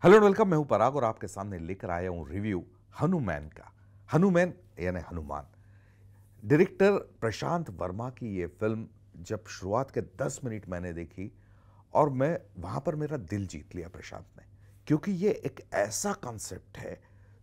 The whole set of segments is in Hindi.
Hello and welcome. मैं हूं पराग और आपके सामने लेकर आया हूं रिव्यू हनुमान का। हनुमान यानी हनुमान। डायरेक्टर प्रशांत वर्मा की ये फिल्म जब शुरुआत के 10 मिनट मैंने देखी और मैं वहां पर मेरा दिल जीत लिया प्रशांत ने, क्योंकि ये एक ऐसा कॉन्सेप्ट है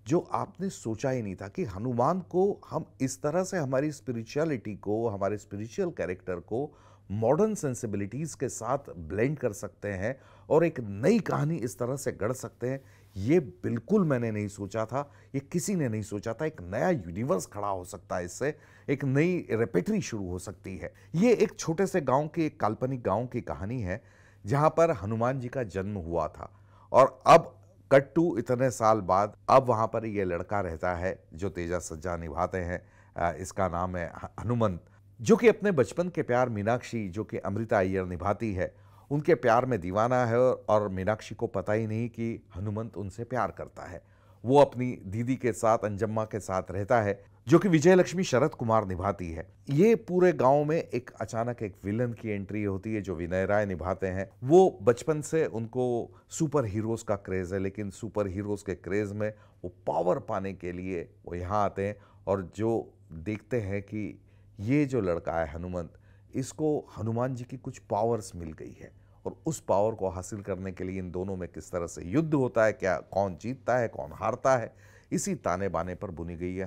जो आपने सोचा ही नहीं था कि हनुमान को हम इस तरह से हमारी स्पिरिचुअलिटी को, हमारे स्पिरिचुअल कैरेक्टर को मॉडर्न सेंसिबिलिटीज के साथ ब्लेंड कर सकते हैं और एक नई कहानी इस तरह से गढ़ सकते हैं। ये बिल्कुल मैंने नहीं सोचा था, ये किसी ने नहीं सोचा था। एक नया यूनिवर्स खड़ा हो सकता है इससे, एक नई रेपेटरी शुरू हो सकती है। ये एक छोटे से गांव के, एक काल्पनिक गांव की कहानी है जहां पर हनुमान जी का जन्म हुआ था और अब कट टू इतने साल बाद अब वहां पर ये लड़का रहता है जो तेजा सज्जा निभाते हैं। इसका नाम है हनुमंत, जो कि अपने बचपन के प्यार मीनाक्षी, जो कि अमृता अय्यर निभाती है, उनके प्यार में दीवाना है और मीनाक्षी को पता ही नहीं कि हनुमंत उनसे प्यार करता है। वो अपनी दीदी के साथ, अंजम्मा के साथ रहता है, जो कि विजय लक्ष्मी शरद कुमार निभाती है। ये पूरे गांव में एक अचानक एक विलन की एंट्री होती है जो विनय राय निभाते हैं। वो बचपन से उनको सुपर हीरोज का क्रेज है, लेकिन सुपर हीरोज के क्रेज में वो पावर पाने के लिए वो यहाँ आते हैं और जो देखते हैं कि ये जो लड़का है हनुमंत, इसको हनुमान जी की कुछ पावर्स मिल गई है और उस पावर को हासिल करने के लिए इन दोनों में किस तरह से युद्ध होता है, क्या कौन जीतता है कौन हारता है, इसी ताने बाने पर बुनी गई है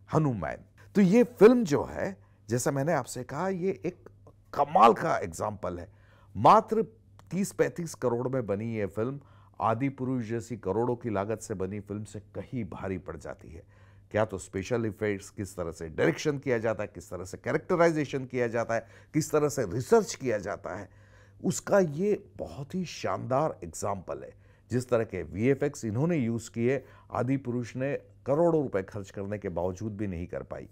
हनुमान। तो ये फिल्म जो है, जैसा मैंने आपसे कहा, ये एक कमाल का एग्जाम्पल है। मात्र 30-35 करोड़ में बनी ये फिल्म आदि पुरुष जैसी करोड़ों की लागत से बनी फिल्म से कहीं भारी पड़ जाती है। क्या तो स्पेशल इफेक्ट्स, किस तरह से डायरेक्शन किया जाता है, किस तरह से कैरेक्टराइजेशन किया जाता है, किस तरह से रिसर्च किया जाता है, उसका ये बहुत ही शानदार एग्जाम्पल है। जिस तरह के वीएफएक्स इन्होंने यूज किए, आदि पुरुष ने करोड़ों रुपए खर्च करने के बावजूद भी नहीं कर पाई।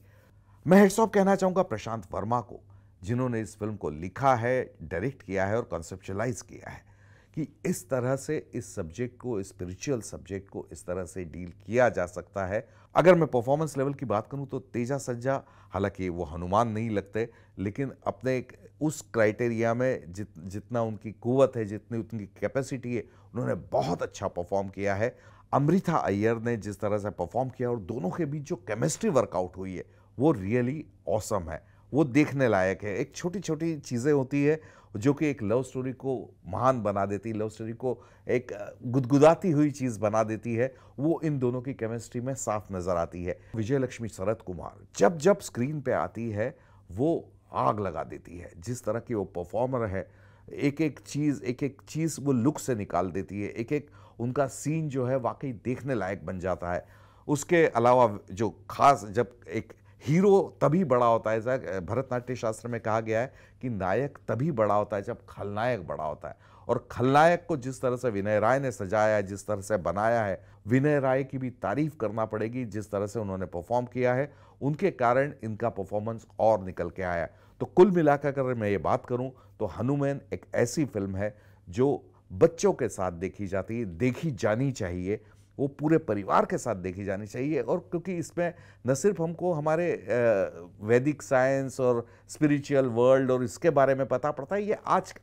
मैं हेड्स ऑफ कहना चाहूंगा प्रशांत वर्मा को, जिन्होंने इस फिल्म को लिखा है, डायरेक्ट किया है और कॉन्सेप्चुअलाइज किया है कि इस तरह से इस सब्जेक्ट को, स्पिरिचुअल सब्जेक्ट को इस तरह से डील किया जा सकता है। अगर मैं परफॉर्मेंस लेवल की बात करूं तो तेजा सज्जा, हालांकि वो हनुमान नहीं लगते, लेकिन अपने एक उस क्राइटेरिया में जितना उनकी कुव्वत है, जितनी उनकी कैपेसिटी है, उन्होंने बहुत अच्छा परफॉर्म किया है। अमृता अय्यर ने जिस तरह से परफॉर्म किया और दोनों के बीच जो केमिस्ट्री वर्कआउट हुई है वो रियली ऑसम है, वो देखने लायक है। एक छोटी छोटी चीज़ें होती है जो कि एक लव स्टोरी को महान बना देती है, लव स्टोरी को एक गुदगुदाती हुई चीज़ बना देती है, वो इन दोनों की केमिस्ट्री में साफ नजर आती है। विजय लक्ष्मी शरद कुमार जब जब स्क्रीन पे आती है वो आग लगा देती है। जिस तरह की वो परफॉर्मर है, एक एक चीज़ वो लुक से निकाल देती है। एक एक उनका सीन जो है वाकई देखने लायक बन जाता है। उसके अलावा जो खास, जब एक हीरो तभी बड़ा होता है, जैसा भरतनाट्य शास्त्र में कहा गया है कि नायक तभी बड़ा होता है जब खलनायक बड़ा होता है, और खलनायक को जिस तरह से विनय राय ने सजाया है, जिस तरह से बनाया है, विनय राय की भी तारीफ करना पड़ेगी। जिस तरह से उन्होंने परफॉर्म किया है, उनके कारण इनका परफॉर्मेंस और निकल के आया। तो कुल मिलाकर अगर मैं ये बात करूं तो हनुमान एक ऐसी फिल्म है जो बच्चों के साथ देखी जाती है, देखी जानी चाहिए, वो पूरे परिवार के साथ देखी जानी चाहिए। और क्योंकि इसमें न सिर्फ हमको हमारे वैदिक साइंस और स्पिरिचुअल वर्ल्ड और इसके बारे में पता पड़ता है, ये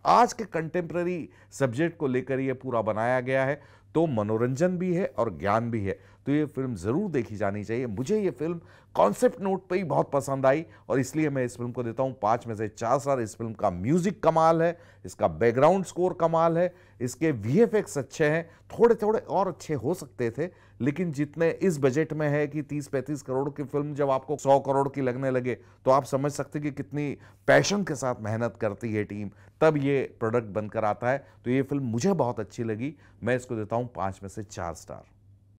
आज के कंटेम्प्रेरी सब्जेक्ट को लेकर ये पूरा बनाया गया है, तो मनोरंजन भी है और ज्ञान भी है। तो ये फिल्म ज़रूर देखी जानी चाहिए। मुझे ये फिल्म कॉन्सेप्ट नोट पे ही बहुत पसंद आई और इसलिए मैं इस फिल्म को देता हूँ 5 में से 4 स्टार। इस फिल्म का म्यूजिक कमाल है, इसका बैकग्राउंड स्कोर कमाल है, इसके वीएफएक्स अच्छे हैं, थोड़े थोड़े और अच्छे हो सकते थे, लेकिन जितने इस बजट में है कि 30-35 करोड़ की फिल्म जब आपको 100 करोड़ की लगने लगे तो आप समझ सकते कि कितनी पैशन के साथ मेहनत करती है टीम, तब ये प्रोडक्ट बनकर आता है। तो ये फिल्म मुझे बहुत अच्छी लगी। मैं इसको देता हूँ 5 में से 4 स्टार।